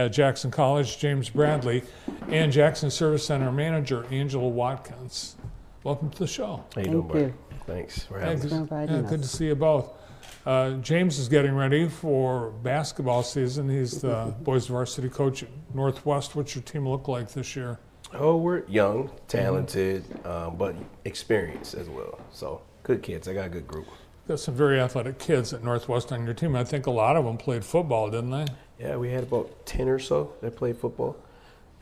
at Jackson College, James Bradley, and Jackson Service Center Manager, Angela Watkins. Welcome to the show. How you doing, Mark? Thanks for having us. Good to see you both. James is getting ready for basketball season. He's the boys varsity coach at Northwest. What's your team look like this year? Oh, we're young, talented, but experienced as well. So good kids. I got a good group. Got some very athletic kids at Northwest on your team. I think a lot of them played football, didn't they? Yeah, we had about 10 or so that played football.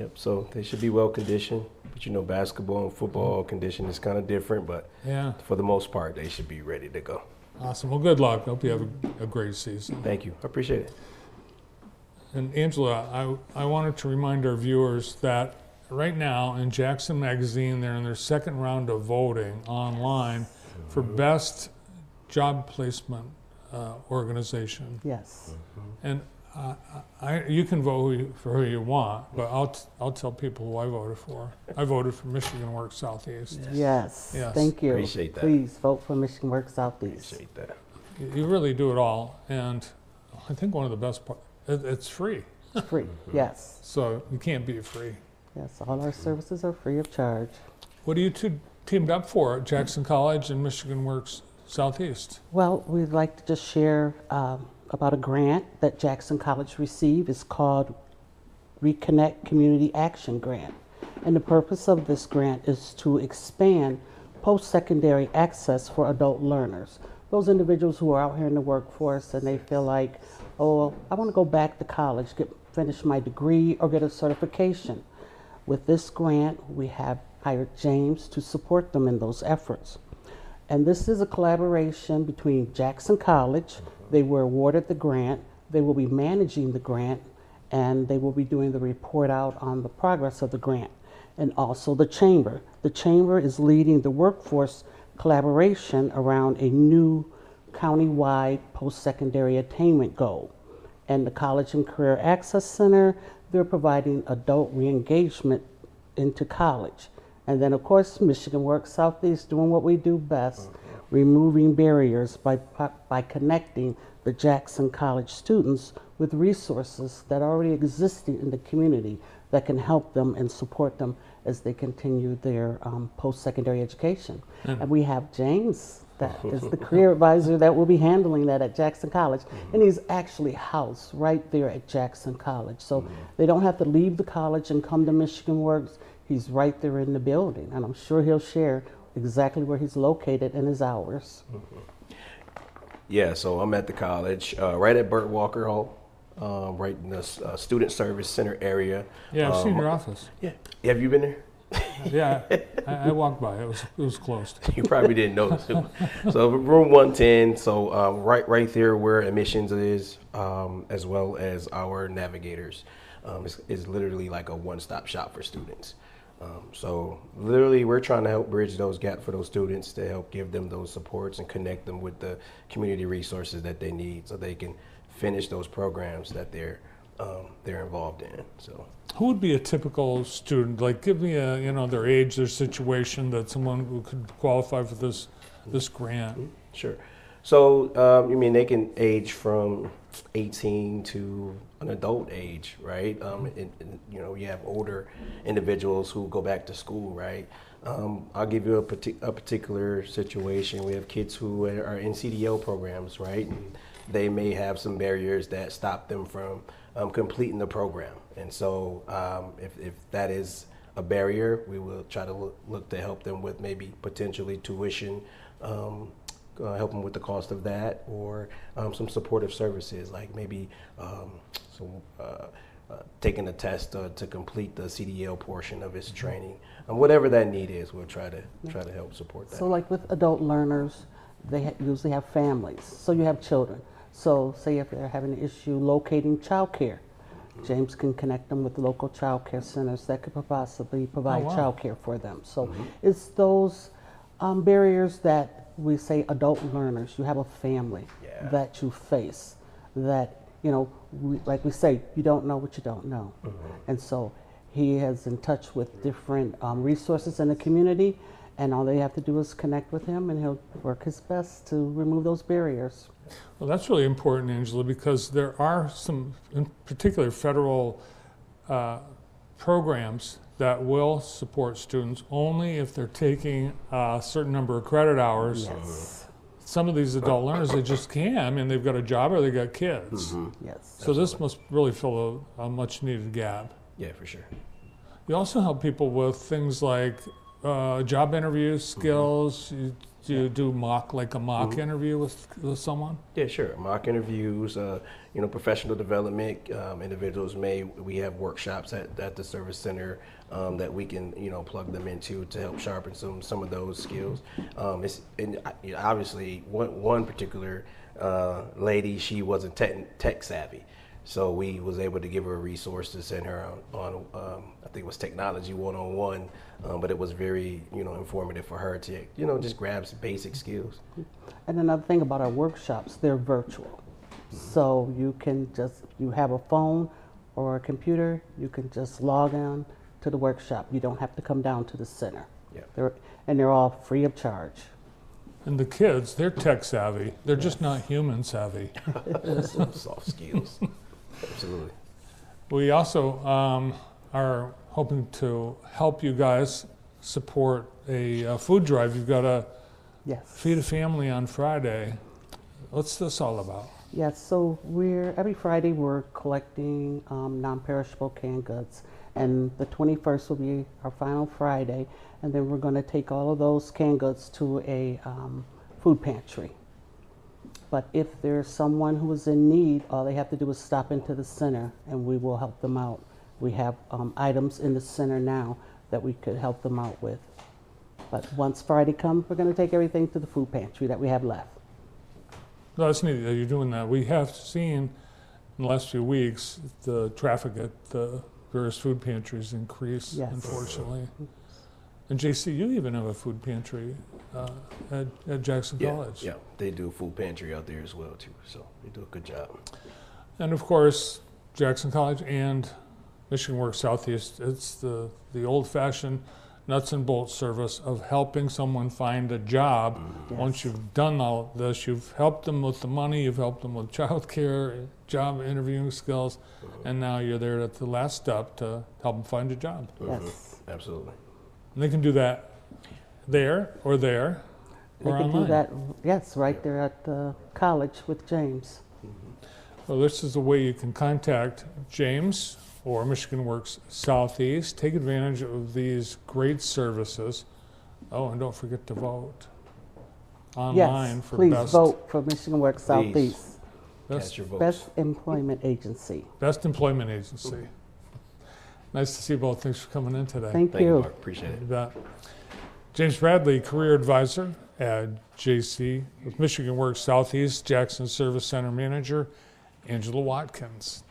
Yep, so they should be well conditioned. But you know, basketball and football condition is kind of different, but yeah, for the most part, they should be ready to go. Awesome. Well, good luck. Hope you have a great season. Thank you. I appreciate it. And Angela, I wanted to remind our viewers that right now in Jackson Magazine, they're in their second round of voting online for best job placement organization. Yes. And you can vote for who you want, but I'll tell people who I voted for. I voted for Michigan Works Southeast. Yes. Thank you. Appreciate that. Please vote for Michigan Works Southeast. Appreciate that. You really do it all, and I think one of the best parts, it's free. It's free. Yes. So you can't beat free. Yes, all our services are free of charge. What are you two teamed up for at Jackson College and Michigan Works Southeast? Well, we'd like to just share about a grant that Jackson College received. It's called Reconnect Community Action Grant. And the purpose of this grant is to expand post-secondary access for adult learners. Those individuals who are out here in the workforce and they feel like, oh, I want to go back to college, finish my degree or get a certification. With this grant, we have hired James to support them in those efforts. And this is a collaboration between Jackson College. They were awarded the grant. They will be managing the grant, and they will be doing the report out on the progress of the grant. And also the Chamber. The Chamber is leading the workforce collaboration around a new county-wide post-secondary attainment goal. And the College and Career Access Center, they're providing adult re-engagement into college. And then, of course, Michigan Works Southeast doing what we do best, removing barriers by connecting the Jackson College students with resources that already exist in the community that can help them and support them as they continue their post-secondary education. And we have James, that is the career advisor that will be handling that at Jackson College. And he's actually housed right there at Jackson College. So they don't have to leave the college and come to Michigan Works. He's right there in the building, and I'm sure he'll share exactly where he's located and his hours. Yeah, so I'm at the college, right at Burt Walker Hall, right in the Student Service Center area. Yeah, I've seen your office. Yeah, have you been there? Yeah, I walked by. It was closed. You probably didn't notice. So room 110. So right there where admissions is, as well as our navigators, is literally like a one-stop shop for students. So literally we're trying to help bridge those gaps for those students to help give them those supports and connect them with the community resources that they need so they can finish those programs that they're involved in. So who would be a typical student? Like, give me their age, their situation, that someone who could qualify for this grant. Sure. So you mean they can age from 18 to an adult age, right? You have older individuals who go back to school, right? I'll give you a particular situation. We have kids who are in CDL programs, right? And they may have some barriers that stop them from completing the program. And so if that is a barrier, we will try to look to help them with maybe potentially tuition, help them with the cost of that, or some supportive services like maybe taking a test to complete the CDL portion of his training. Whatever that need is, we'll try to help support that. So like with adult learners, they usually have families. So you have children. So say if they're having an issue locating childcare, James can connect them with local childcare centers that could possibly provide childcare for them. So it's those barriers that we say adult learners, you have a family that you face, that, like we say, you don't know what you don't know. And so he is in touch with different resources in the community, And all they have to do is connect with him, and he'll work his best to remove those barriers. Well, that's really important, Angela, because there are some, in particular, federal programs that will support students only if they're taking a certain number of credit hours. Yes. Some of these adult learners, they just can't. I mean, they've got a job or they got kids. Yes. So this must really fill a much needed gap. Yeah, for sure. You also help people with things like job interviews, skills. You do a mock interview with someone? Yeah, sure. Mock interviews, professional development. Individuals we have workshops at the service center that we can, plug them into to help sharpen some of those skills. Obviously, one particular lady, she wasn't tech savvy. So we was able to give her a resource to send her on I think it was technology 101, but it was very, informative for her to, just grab some basic skills. And another thing about our workshops, they're virtual. So you can you have a phone or a computer, you can just log on to the workshop. You don't have to come down to the center. Yeah. They're all free of charge. And the kids, they're tech savvy. They're just not human savvy. Soft skills. Absolutely. We also are hoping to help you guys support a food drive. You've got to Yes. feed a family on Friday. What's this all about? Yes, so every Friday we're collecting non-perishable canned goods, and the 21st will be our final Friday, and then we're going to take all of those canned goods to a food pantry. But if there's someone who is in need, all they have to do is stop into the center, and we will help them out. We have items in the center now that we could help them out with. But once Friday comes, we're going to take everything to the food pantry that we have left. No, that's neat that you're doing that. We have seen in the last few weeks the traffic at the various food pantries increase, Yes. unfortunately. And JC, you even have a food pantry at Jackson College. Yeah, they do a food pantry out there as well too. So they do a good job. And of course, Jackson College and Michigan Works Southeast, it's the old-fashioned nuts and bolts service of helping someone find a job. Yes. Once you've done all this, you've helped them with the money, you've helped them with childcare, job interviewing skills, and now you're there at the last step to help them find a job. Yes. Absolutely. And they can do that there They or can online. do that, yes, right there at the college with James. Well, this is a way you can contact James or Michigan Works Southeast. Take advantage of these great services. Oh, and don't forget to vote online Yes, for please best vote for Michigan Works Please. Southeast, best, Cast your votes. Best Employment Agency. best employment agency. Nice to see you both. Thanks for coming in today. Thank Thank you, you. Mark. Appreciate it. You bet. James Bradley, Career Advisor at JC with Michigan Works Southeast, Jackson Service Center Manager, Angela Watkins.